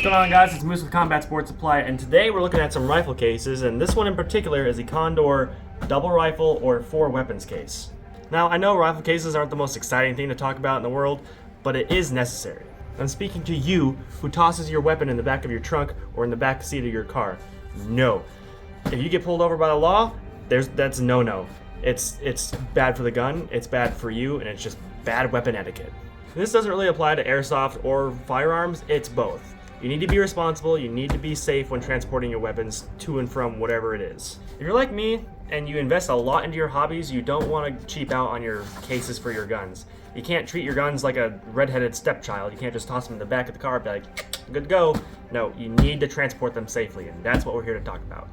What's going on, guys? It's Moose with Combat Sports Supply, and today we're looking at some rifle cases, and this one in particular is a Condor double rifle or 4 weapons case. Now, I know rifle cases aren't the most exciting thing to talk about in the world, but it is necessary. I'm speaking to you who tosses your weapon in the back of your trunk or in the back seat of your car. No. If you get pulled over by the law, that's a no-no. It's bad for the gun, it's bad for you, and it's just bad weapon etiquette. This doesn't really apply to airsoft or firearms, it's both. You need to be responsible, you need to be safe when transporting your weapons to and from whatever it is. If you're like me and you invest a lot into your hobbies, you don't want to cheap out on your cases for your guns. You can't treat your guns like a redheaded stepchild. You can't just toss them in the back of the car and be like, good to go. No, you need to transport them safely, and that's what we're here to talk about.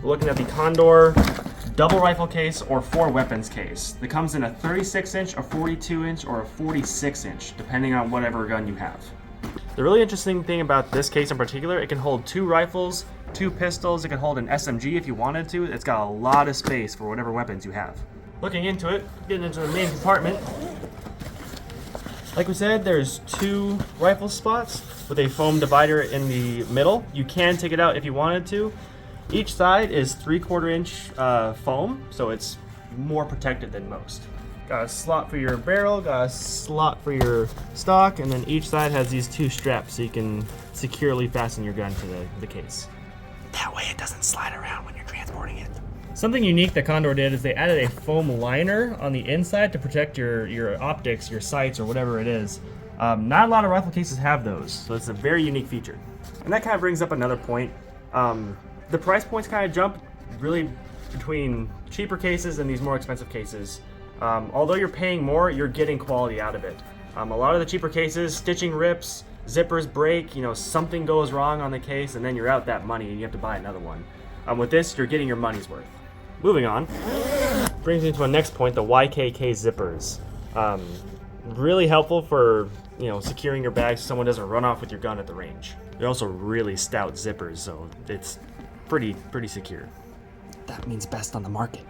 We're looking at the Condor double rifle case or 4 weapons case that comes in a 36-inch, a 42-inch, or a 46-inch, depending on whatever gun you have. The really interesting thing about this case in particular, it can hold 2 rifles, 2 pistols, it can hold an SMG if you wanted to. It's got a lot of space for whatever weapons you have. Looking into it, getting into the main compartment, like we said, there's 2 rifle spots with a foam divider in the middle. You can take it out if you wanted to. Each side is 3/4 inch foam, so it's more protected than most. Got a slot for your barrel, got a slot for your stock, and then each side has these 2 straps so you can securely fasten your gun to the case. That way it doesn't slide around when you're transporting it. Something unique that Condor did is they added a foam liner on the inside to protect your optics, your sights, or whatever it is. Not a lot of rifle cases have those, so it's a very unique feature. And that kind of brings up another point. The price points kind of jump really between cheaper cases and these more expensive cases. Although you're paying more, you're getting quality out of it. A lot of the cheaper cases, stitching rips, zippers break, something goes wrong on the case, and then you're out that money and you have to buy another one. With this, you're getting your money's worth. Moving on, brings me to my next point, the YKK zippers. Really helpful for securing your bag so someone doesn't run off with your gun at the range. They're also really stout zippers, so it's pretty secure. That means best on the market.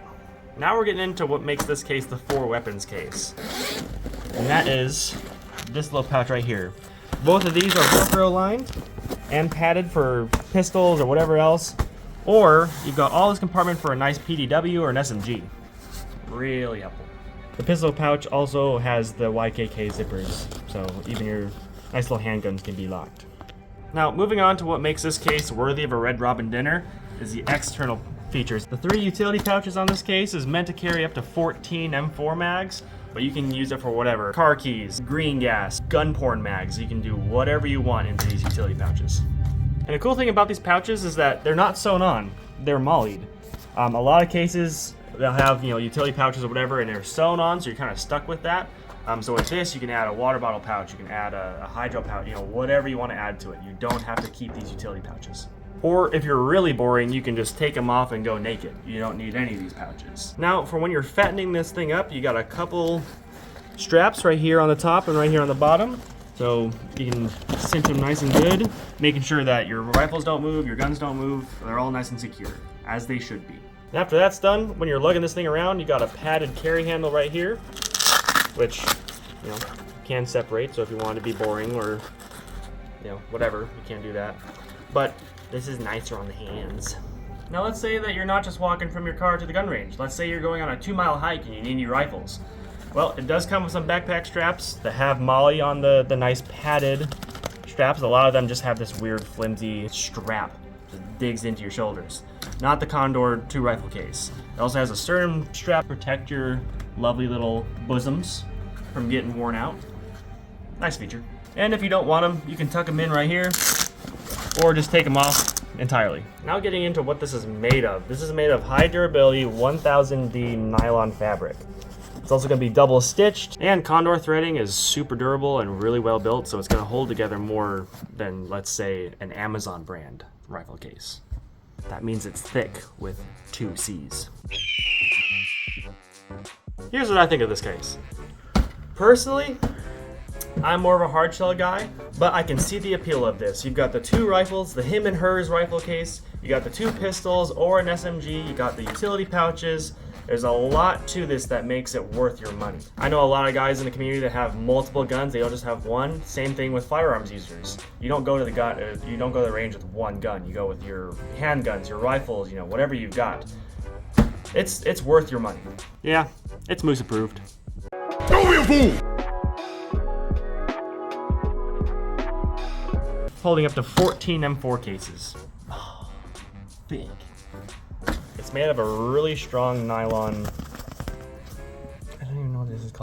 Now we're getting into what makes this case the 4 weapons case. And that is this little pouch right here. Both of these are Velcro lined and padded for pistols or whatever else. Or you've got all this compartment for a nice PDW or an SMG. Really helpful. The pistol pouch also has the YKK zippers, so even your nice little handguns can be locked. Now, moving on to what makes this case worthy of a Red Robin dinner is the external features. The 3 utility pouches on this case is meant to carry up to 14 M4 mags, but you can use it for whatever. Car keys, green gas, gun porn mags. You can do whatever you want into these utility pouches. And the cool thing about these pouches is that they're not sewn on, they're mollied. A lot of cases, they'll have utility pouches or whatever, and they're sewn on, so you're kind of stuck with that. So with this, you can add a water bottle pouch, you can add a hydro pouch, whatever you want to add to it. You don't have to keep these utility pouches. Or if you're really boring, you can just take them off and go naked. You don't need any of these pouches. Now, for when you're fattening this thing up, you got a couple straps right here on the top and right here on the bottom. So you can cinch them nice and good, making sure that your rifles don't move, your guns don't move. They're all nice and secure, as they should be. And after that's done, when you're lugging this thing around, you got a padded carry handle right here, which can separate. So if you want to be boring or whatever, you can do that. But this is nicer on the hands. Now let's say that you're not just walking from your car to the gun range. Let's say you're going on a 2-mile hike and you need your rifles. Well, it does come with some backpack straps that have molly on the nice padded straps. A lot of them just have this weird flimsy strap that digs into your shoulders. Not the Condor 2 rifle case. It also has a certain strap to protect your lovely little bosoms from getting worn out. Nice feature. And if you don't want them, you can tuck them in right here or just take them off entirely. Now getting into what this is made of. This is made of high durability 1000D nylon fabric. It's also going to be double stitched, and Condor threading is super durable and really well built, so it's going to hold together more than, let's say, an Amazon brand rifle case. That means it's thick with 2 C's. Here's what I think of this case. Personally, I'm more of a hard shell guy, but I can see the appeal of this. You've got the 2 rifles, the him and hers rifle case. You got the 2 pistols or an SMG, you got the utility pouches. There's a lot to this that makes it worth your money. I know a lot of guys in the community that have multiple guns, they don't just have one. Same thing with firearms users. You don't go to the range with one gun. You go with your handguns, your rifles, you know, whatever you've got. It's worth your money. Yeah, it's Moose approved. Don't be a fool! Holding up to 14 M4 cases. Big. It's made of a really strong nylon. I don't even know what this is called.